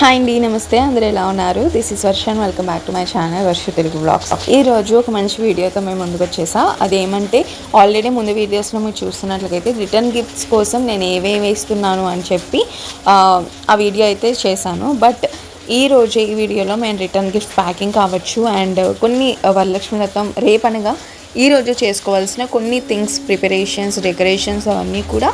Hi అండి, నమస్తే. అందరూ ఎలా ఉన్నారు? This is Varsha and welcome back to my channel Varsha Telugu blogs. ఈరోజు ఒక మంచి వీడియోతో మేము ముందుకు వచ్చేసా. అదేమంటే ఆల్రెడీ ముందు వీడియోస్లో మీరు చూస్తున్నట్లయితే రిటర్న్ గిఫ్ట్స్ కోసం నేను ఏవేవి వేస్తున్నాను అని చెప్పి ఆ వీడియో అయితే చేశాను. బట్ ఈ వీడియోలో మేము రిటర్న్ గిఫ్ట్ ప్యాకింగ్ కావచ్చు అండ్ కొన్ని వరలక్ష్మి వ్రతం రేపనగా ఈరోజు చేసుకోవాల్సిన కొన్ని థింగ్స్, ప్రిపరేషన్స్, డెకరేషన్స్ అవన్నీ కూడా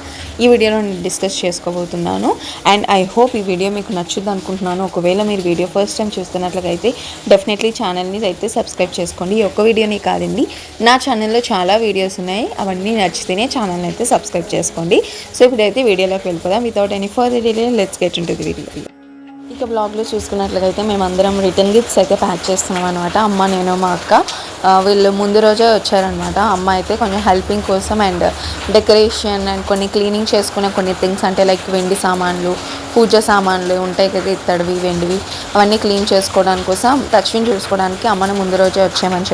ఈ వీడియోలో నేను డిస్కస్ చేసుకోబోతున్నాను. అండ్ ఐ హోప్ ఈ వీడియో మీకు నచ్చుద్ది అనుకుంటున్నాను. ఒకవేళ మీరు వీడియో ఫస్ట్ టైం చూస్తున్నట్లయితే డెఫినెట్లీ ఛానల్ని అయితే సబ్స్క్రైబ్ చేసుకోండి. ఈ ఒక్క వీడియోని కాదండి, నా ఛానల్లో చాలా వీడియోస్ ఉన్నాయి. అవన్నీ నచ్చితేనే ఛానల్ని అయితే సబ్స్క్రైబ్ చేసుకోండి. సో ఇప్పుడైతే వీడియోలోకి వెళ్ళిపోదాం. Without any further delay let's get into the video. ఇక బ్లాగ్లో చూసుకున్నట్లయితే మేమందరం రిటర్న్ గిఫ్ట్స్ అయితే ప్యాక్ చేస్తున్నాం అనమాట. అమ్మ, నేను, మా అక్క వీళ్ళు ముందు రోజే వచ్చారనమాట. అమ్మ అయితే కొంచెం హెల్పింగ్ కోసం అండ్ డెకరేషన్ అండ్ కొన్ని క్లీనింగ్ చేసుకునే కొన్ని థింగ్స్ అంటే లైక్ వెండి సామాన్లు, పూజ సామాన్లు ఉంటాయి కదా, ఇత్తడివి, వెండివి, అవన్నీ క్లీన్ చేసుకోవడానికి కోసం టచ్విన్ చూసుకోవడానికి అమ్మని ముందు రోజే వచ్చామని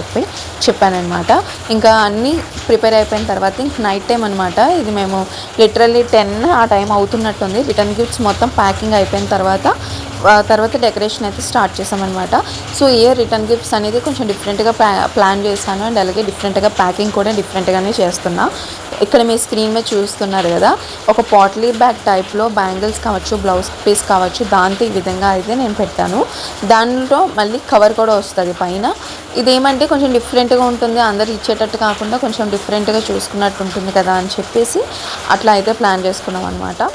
చెప్పానమాట. ఇంకా అన్నీ ప్రిపేర్ అయిపోయిన తర్వాత ఇంక నైట్ టైం అనమాట. ఇది మేము లిటరల్లీ 10 ఆ టైం అవుతున్నట్టుంది. రిటర్న్ గిఫ్ట్స్ మొత్తం ప్యాకింగ్ అయిపోయిన తర్వాత డెకరేషన్ అయితే స్టార్ట్ చేసామన్నమాట. సో రిటర్న్ గిఫ్ట్స్ అనేది కొంచెం డిఫరెంట్గా ప్లాన్ చేశాను అండ్ అలాగే డిఫరెంట్గా ప్యాకింగ్ కూడా డిఫరెంట్గానే చేస్తున్నా. ఇక్కడ మీ స్క్రీన్ మీద చూస్తున్నారు కదా, ఒక పాట్లీ బ్యాగ్ టైప్లో బ్యాంగిల్స్ కావచ్చు, బ్లౌజ్ పీస్ కావచ్చు, దాంతో ఈ విధంగా అయితే నేను పెట్టాను. దాంట్లో మళ్ళీ కవర్ కూడా వస్తుంది పైన. ఇదేమంటే కొంచెం డిఫరెంట్గా ఉంటుంది, అందరు ఇచ్చేటట్టు కాకుండా కొంచెం డిఫరెంట్గా చూసుకున్నట్టు ఉంటుంది కదా అని చెప్పేసి అట్లా అయితే ప్లాన్ చేసుకున్నాం అనమాట.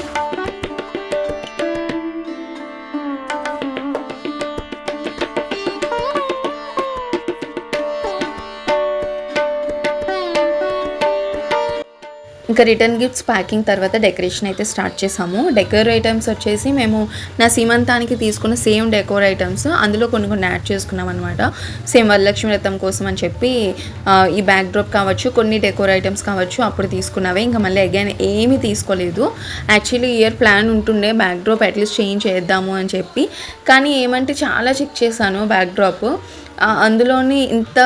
ఇంకా రిటర్న్ గిఫ్ట్స్ ప్యాకింగ్ తర్వాత డెకరేషన్ అయితే స్టార్ట్ చేసాము. డెకోర్ ఐటమ్స్ వచ్చేసి మేము నా సీమంతానికి తీసుకున్న సేమ్ డెకోర్ ఐటమ్స్ అందులో కొన్ని యాడ్ చేసుకున్నాం అనమాట. సేమ్ వరలక్ష్మి వ్రతం కోసం అని చెప్పి ఈ బ్యాక్ డ్రాప్ కావచ్చు, కొన్ని డెకోర్ ఐటమ్స్ కావచ్చు అప్పుడు తీసుకున్నవే. ఇంకా మళ్ళీ అగైన్ ఏమీ తీసుకోలేదు. యాక్చువల్లీ ఇయర్ ప్లాన్ ఉంటుండే బ్యాక్ డ్రాప్ అట్లీస్ట్ చేంజ్ చేద్దాము అని చెప్పి, కానీ ఏమంటే చాలా చెక్ చేశాను బ్యాక్ డ్రాప్, అందులోని ఇంత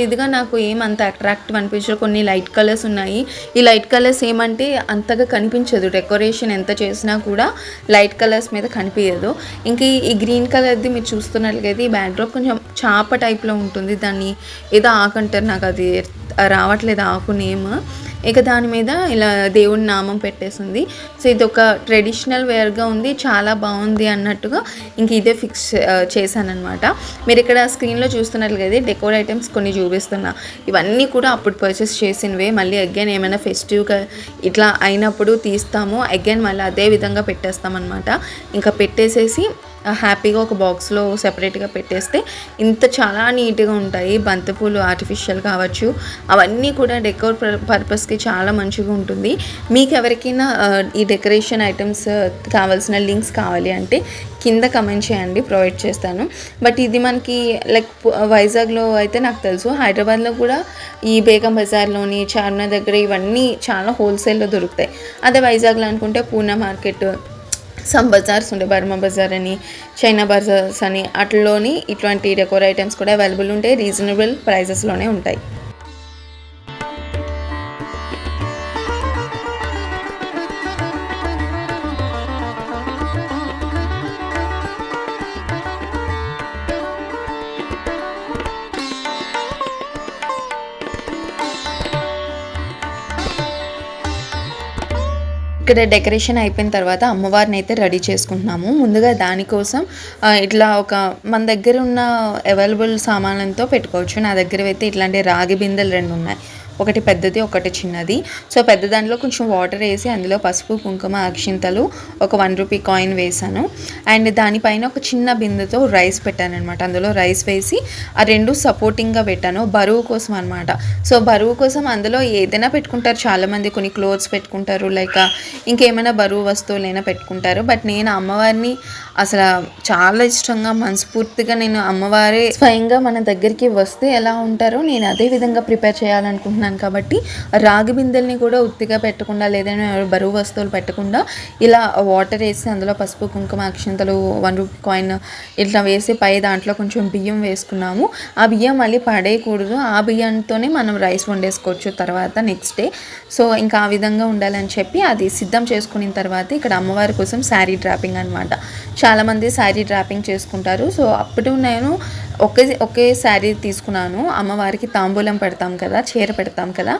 ఇదిగా నాకు ఏమంత అట్రాక్టివ్ అనిపించదు. కొన్ని లైట్ కలర్స్ ఉన్నాయి. ఈ లైట్ కలర్స్ ఏమంటే అంతగా కనిపించదు, డెకరేషన్ ఎంత చేసినా కూడా లైట్ కలర్స్ మీద కనిపించదు. ఇంక ఈ గ్రీన్ కలర్ది మీరు చూస్తున్నట్లయితే ఈ బ్యాక్ డ్రాప్ కొంచెం చాప టైప్లో ఉంటుంది. దాన్ని ఏదో ఆకంటారు, నాకు అది రావట్లేదు ఆకు నేమ్. ఇక దాని మీద ఇలా దేవుడి నామం పెట్టేసింది. సో ఇది ఒక ట్రెడిషనల్ వేర్గా ఉంది, చాలా బాగుంది అన్నట్టుగా ఇంక ఇదే ఫిక్స్ చేశానమాట. మీరు ఇక్కడ స్క్రీన్లో చూస్తున్నట్లయితే డెకోర్ ఐటమ్స్ కొన్ని చూపిస్తున్నా. ఇవన్నీ కూడా అప్పుడు పర్చేస్ చేసినవే. మళ్ళీ అగైన్ ఏమైనా ఫెస్టివ్గా ఇట్లా అయినప్పుడు తీస్తాము, అగైన్ మళ్ళీ అదే విధంగా పెట్టేస్తామన్నమాట. ఇంకా పెట్టేసేసి హ్యాపీగా ఒక బాక్స్లో సెపరేట్గా పెట్టేస్తే ఇంత చాలా నీట్గా ఉంటాయి. బంతిపూలు ఆర్టిఫిషియల్ కావచ్చు, అవన్నీ కూడా డెకోర్ పర్పస్కి చాలా మంచిగా ఉంటుంది. మీకు ఎవరికైనా ఈ డెకరేషన్ ఐటమ్స్ కావాల్సిన లింక్స్ కావాలి అంటే కింద కమెంట్ చేయండి, ప్రొవైడ్ చేస్తాను. బట్ ఇది మనకి లైక్ వైజాగ్లో అయితే నాకు తెలుసు, హైదరాబాద్లో కూడా ఈ బేగం బజార్లోని, చార్మినార్ దగ్గర ఇవన్నీ చాలా హోల్సేల్లో దొరుకుతాయి. అదే వైజాగ్లో అనుకుంటే పూనా మార్కెట్, సమ్ బజార్స్ ఉండే, బర్మా బజార్ అని, చైనా బజార్స్ అని, అట్లలోని ఇట్లాంటి డెకోర్ ఐటమ్స్ కూడా అవైలబుల్ ఉంటాయి. రీజనబుల్ ప్రైజెస్లోనే ఉంటాయి. ఇక్కడ డెకరేషన్ అయిపోయిన తర్వాత అమ్మవారిని అయితే రెడీ చేసుకుంటున్నాము. ముందుగా దానికోసం ఇట్లా మన దగ్గర ఉన్న అవైలబుల్ సామాన్లతో పెట్టుకోవచ్చు. నా దగ్గర అయితే ఇట్లాంటి రాగి బిందెలు 2 ఉన్నాయి, ఒకటి పెద్దది, ఒకటి చిన్నది. సో పెద్ద దాంట్లో కొంచెం వాటర్ వేసి అందులో పసుపు, కుంకుమ, అక్షింతలు, ఒక 1 రూపీ కాయిన్ వేసాను. అండ్ దానిపైన ఒక చిన్న బిందెతో రైస్ పెట్టాను అనమాట. అందులో రైస్ వేసి ఆ 2 సపోర్టింగ్గా పెట్టాను, బరువు కోసం అనమాట. సో బరువు కోసం అందులో ఏదైనా పెట్టుకుంటారు చాలామంది, కొన్ని క్లోత్స్ పెట్టుకుంటారు, లైక్ ఇంకేమైనా బరువు వస్తువులైనా పెట్టుకుంటారు. బట్ నేను అమ్మవారిని అసలు చాలా ఇష్టంగా, మనస్ఫూర్తిగా నేను అమ్మవారే స్వయంగా మన దగ్గరికి వస్తే ఎలా ఉంటారో నేను అదే విధంగా ప్రిపేర్ చేయాలనుకుంటున్నాను. కాబట్టి రాగి బిందెల్ని కూడా ఉత్తిగా పెట్టకుండా, లేదంటే బరువు వస్తువులు పెట్టకుండా ఇలా వాటర్ వేసి అందులో పసుపు, కుంకుమ, అక్షింతలు, 1 రూపీ కాయిన్ ఇట్లా వేసి పై దాంట్లో కొంచెం బియ్యం వేసుకున్నాము. ఆ బియ్యం మళ్ళీ పడేయకూడదు, ఆ బియ్యంతోనే మనం రైస్ వండేసుకోవచ్చు తర్వాత నెక్స్ట్ డే. సో ఇంకా ఆ విధంగా ఉండాలని చెప్పి అది సిద్ధం చేసుకున్న తర్వాత ఇక్కడ అమ్మవారి కోసం శారీ డ్రాపింగ్ అనమాట. చాలామంది శారీ డ్రాపింగ్ చేసుకుంటారు. సో అప్పుడు నేను ఒకే శారీ తీసుకున్నాను. అమ్మవారికి తాంబూలం పెడతాం కదా, చీర పెడతాం కదా,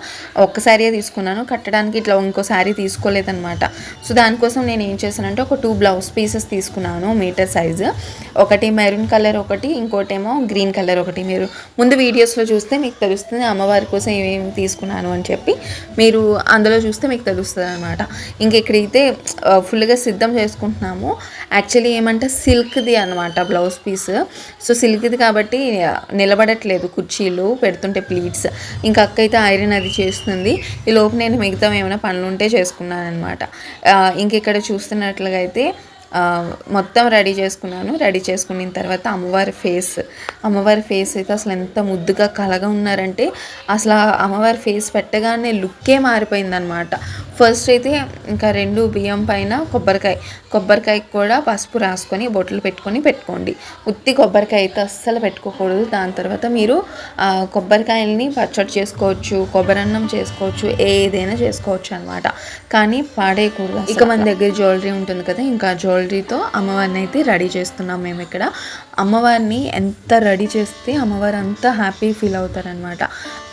ఒక్క శారీ తీసుకున్నాను. కట్టడానికి ఇట్లా ఇంకో శారీ తీసుకోలేదనమాట. సో దానికోసం నేను ఏం చేశానంటే ఒక 2 బ్లౌజ్ పీసెస్ తీసుకున్నాను మీటర్ సైజు. ఒకటి మెరూన్ కలర్, ఒకటి ఇంకోటేమో గ్రీన్ కలర్. ఒకటి మీరు ముందు వీడియోస్లో చూస్తే మీకు తెలుస్తుంది అమ్మవారి కోసం ఏమేమి తీసుకున్నాను అని చెప్పి. మీరు అందులో చూస్తే మీకు తెలుస్తుంది అనమాట. ఇంక ఇక్కడైతే ఫుల్గా సిద్ధం చేసుకుంటున్నాము. యాక్చువల్లీ ఏమంటే సిల్క్ది అనమాట బ్లౌజ్ పీస్. సో సిల్క్ది కాబట్టి నిలబడట్లేదు కుర్చీలు పెడుతుంటే ప్లీట్స్. ఇంకా అక్క అయితే ఐరన్ అది చేస్తుంది. ఈ లోపు నేను మిగతా ఏమైనా పనులు ఉంటే చేసుకున్నాను అనమాట. ఇంక ఇక్కడ చూస్తున్నట్లుగా అయితే మొత్తం రెడీ చేసుకున్నాను. రెడీ చేసుకున్న తర్వాత అమ్మవారి ఫేస్ అయితే అసలు ఎంత ముద్దుగా కలగా ఉన్నారంటే అసలు అమ్మవారి ఫేస్ పెట్టగానే లుక్కే మారిపోయిందనమాట. ఫస్ట్ అయితే ఇంకా 2 బియ్యం పైన కొబ్బరికాయకి కూడా పసుపు రాసుకొని బొట్లు పెట్టుకోండి. ఉత్తి కొబ్బరికాయ అయితే అస్సలు పెట్టుకోకూడదు. దాని తర్వాత మీరు కొబ్బరికాయలని పచ్చడి చేసుకోవచ్చు, కొబ్బరన్నం చేసుకోవచ్చు, ఏదైనా చేసుకోవచ్చు అనమాట. కానీ పాడేయకూడదు. ఇక మన దగ్గర జ్యువెలరీ ఉంటుంది కదా, ఇంకా జ్యువెలరీతో అమ్మవారిని అయితే రెడీ చేస్తున్నాం మేము ఇక్కడ. అమ్మవారిని ఎంత రెడీ చేస్తే అమ్మవారు అంతా హ్యాపీ ఫీల్ అవుతారనమాట.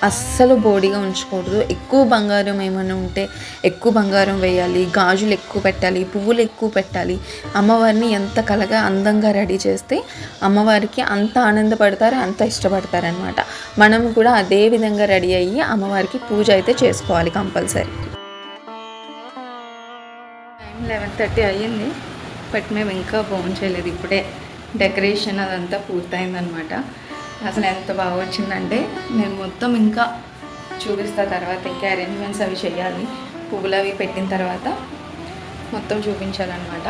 అస్సలు బోడీగా ఉంచకూడదు. ఎక్కువ బంగారం ఏమైనా ఉంటే ఎక్కువ బంగారం వేయాలి, గాజులు ఎక్కువ పెట్టాలి, పువ్వులు ఎక్కువ పెట్టాలి. అమ్మవారిని ఎంత కలగా అందంగా రెడీ చేస్తే అమ్మవారికి అంత ఆనందపడతారు, అంత ఇష్టపడతారనమాట. మనం కూడా అదే విధంగా రెడీ అయ్యి అమ్మవారికి పూజ అయితే చేసుకోవాలి కంపల్సరీ. 11:30 అయ్యింది, బట్ మేము ఇంకా భోజనం చేయలేదు. ఇప్పుడే డెకరేషన్ అదంతా పూర్తయిందనమాట. అసలు ఎంత బాగా వచ్చిందంటే నేను మొత్తం ఇంకా చూపిస్తా తర్వాత. ఇంకా అరేంజ్మెంట్స్ అవి చేయాలి, పువ్వులు అవి పెట్టిన తర్వాత మొత్తం చూపించాలన్నమాట.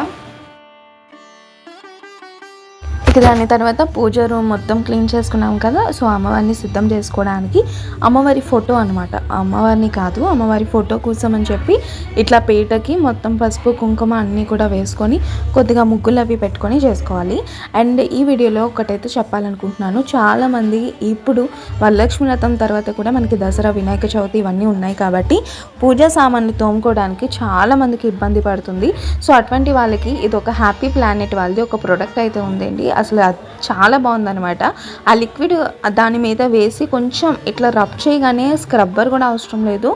ఇక దాని తర్వాత పూజ రూమ్ మొత్తం క్లీన్ చేసుకున్నాం కదా. సో అమ్మవారిని సిద్ధం చేసుకోవడానికి అమ్మవారి ఫోటో అనమాట, అమ్మవారిని కాదు అమ్మవారి ఫోటో కోసం అని చెప్పి ఇట్లా పీటకి మొత్తం పసుపు కుంకుమ అన్నీ కూడా వేసుకొని కొద్దిగా ముగ్గులు అవి పెట్టుకొని చేసుకోవాలి. అండ్ ఈ వీడియోలో ఒకటైతే చెప్పాలనుకుంటున్నాను, చాలామంది ఇప్పుడు వరలక్ష్మి వ్రతం తర్వాత కూడా మనకి దసరా, వినాయక చవితి ఇవన్నీ ఉన్నాయి కాబట్టి పూజా సామాన్లు తోముకోవడానికి చాలామందికి ఇబ్బంది పడుతుంది. సో అటువంటి వాళ్ళకి ఇది ఒక హ్యాపీ ప్లానెట్ వాళ్ళది ఒక ప్రోడక్ట్ అయితే ఉందండి. అసలు చాలా బాగుందనమాట. ఆ లిక్విడ్ దాని మీద వేసి కొంచెం ఇట్లా రబ్ చేయగానే స్క్రబ్బర్ కూడా అవసరం లేదు,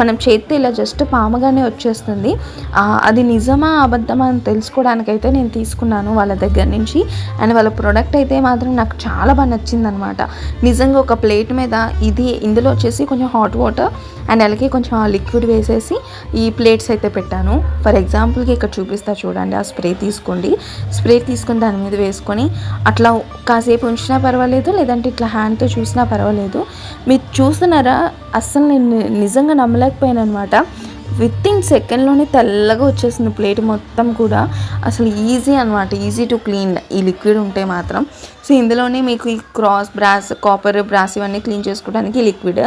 మనం చేతితో ఇలా జస్ట్ పామగానే వచ్చేస్తుంది. అది నిజమా అబద్ధమా అని తెలుసుకోవడానికైతే నేను తీసుకున్నాను వాళ్ళ దగ్గర నుంచి. అండ్ వాళ్ళ ప్రోడక్ట్ అయితే మాత్రం నాకు చాలా బాగా నచ్చిందనమాట. నిజంగా ఒక ప్లేట్ మీద ఇందులో వచ్చేసి కొంచెం హాట్ వాటర్ అండ్ అలాగే కొంచెం లిక్విడ్ వేసేసి ఈ ప్లేట్స్ అయితే పెట్టాను. ఫర్ ఎగ్జాంపుల్కి ఇక్కడ చూపిస్తా చూడండి. ఆ స్ప్రే తీసుకొని దాని మీద వేసుకొని అట్లా కాసేపు ఉంచినా పర్వాలేదు, లేదంటే ఇట్లా హ్యాండ్తో చూసినా పర్వాలేదు. మీరు చూస్తున్నారా, అస్సలు నేను నిజంగా నమ్మలేకపోయాను అనమాట. వితిన్ సెకండ్లోనే తెల్లగా వచ్చేసింది ప్లేట్ మొత్తం కూడా. అసలు ఈజీ అనమాట, ఈజీ టు క్లీన్ ఈ లిక్విడ్ ఉంటే మాత్రం. సో ఇందులోనే మీకు ఈ క్రాస్ బ్రాస్, కాపర్ బ్రాస్ ఇవన్నీ క్లీన్ చేసుకోవడానికి లిక్విడ్,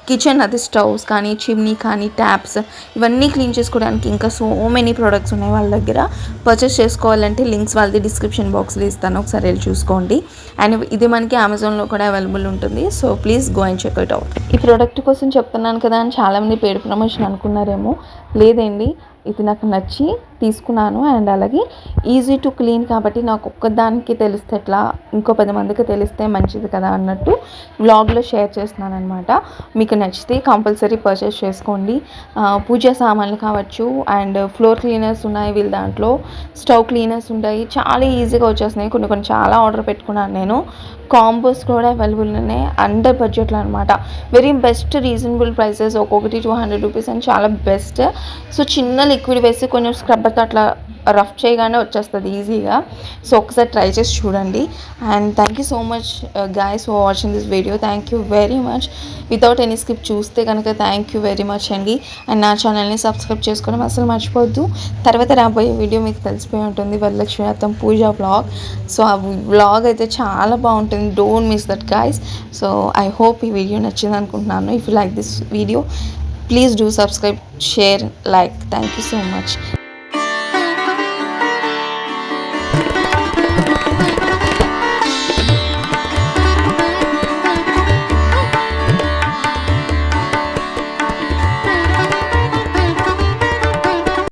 కిచెన్ అది స్టవ్స్ కానీ, చిమ్నీ కానీ, ట్యాప్స్ ఇవన్నీ క్లీన్ చేసుకోవడానికి ఇంకా సో మెనీ ప్రోడక్ట్స్ ఉన్నాయి వాళ్ళ దగ్గర. పర్చేస్ చేసుకోవాలంటే లింక్స్ వాళ్ళది డిస్క్రిప్షన్ బాక్స్లో ఇస్తాను, ఒకసారి వెళ్ళి చూసుకోండి. అండ్ ఇది మనకి అమెజాన్లో కూడా అవైలబుల్ ఉంటుంది. So please go and check it out. ఈ ప్రోడక్ట్ కోసం చెప్తున్నాను కదా అని చాలామంది పేడ్ ప్రమోషన్ అనుకున్నారేమో, లేదండి ఇది నాకు నచ్చి తీసుకున్నాను. అండ్ అలాగే ఈజీ టు క్లీన్ కాబట్టి నాకు ఒక్కదానికి తెలిస్తే ఎట్లా, ఇంకో 10 మందికి తెలిస్తే మంచిది కదా అన్నట్టు వ్లాగ్లో షేర్ చేస్తున్నాను అనమాట. మీకు నచ్చితే కంపల్సరీ పర్చేస్ చేసుకోండి. పూజా సామాన్లు కావచ్చు, అండ్ ఫ్లోర్ క్లీనర్స్ ఉన్నాయి వీళ్ళ దాంట్లో, స్టవ్ క్లీనర్స్ ఉంటాయి, చాలా ఈజీగా వచ్చేస్తున్నాయి. కొన్ని చాలా ఆర్డర్ పెట్టుకున్నాను నేను. కాంబోస్ కూడా అవైలబుల్ ఉన్నాయి అండర్ బడ్జెట్లో అనమాట. వెరీ బెస్ట్ రీజనబుల్ ప్రైసెస్, ఒక్కొక్కటి 200 రూపీస్ అని చాలా బెస్ట్. సో చిన్న లిక్విడ్ వేసి కొంచెం స్క్రబ్బర్తో అట్లా రఫ్ చేయగానే వచ్చేస్తుంది ఈజీగా. సో ఒకసారి ట్రై చేసి చూడండి. And thank you so much guys for watching this video. Thank you very much. Without any skip చూస్తే కనుక థ్యాంక్ యూ వెరీ మచ్ అండి. అండ్ నా ఛానల్ని సబ్స్క్రైబ్ చేసుకోవడం అసలు మర్చిపోవద్దు. తర్వాత రాబోయే వీడియో మీకు తెలిసిపోయి ఉంటుంది, వరలక్ష్మి వ్రతం పూజ వ్లాగ్. సో ఆ వ్లాగ్ అయితే చాలా బాగుంటుంది, don't miss that guys. So I hope ఈ వీడియో నచ్చింది అనుకుంటున్నాను. If you like this video, please do subscribe, share, like. Thank you so much.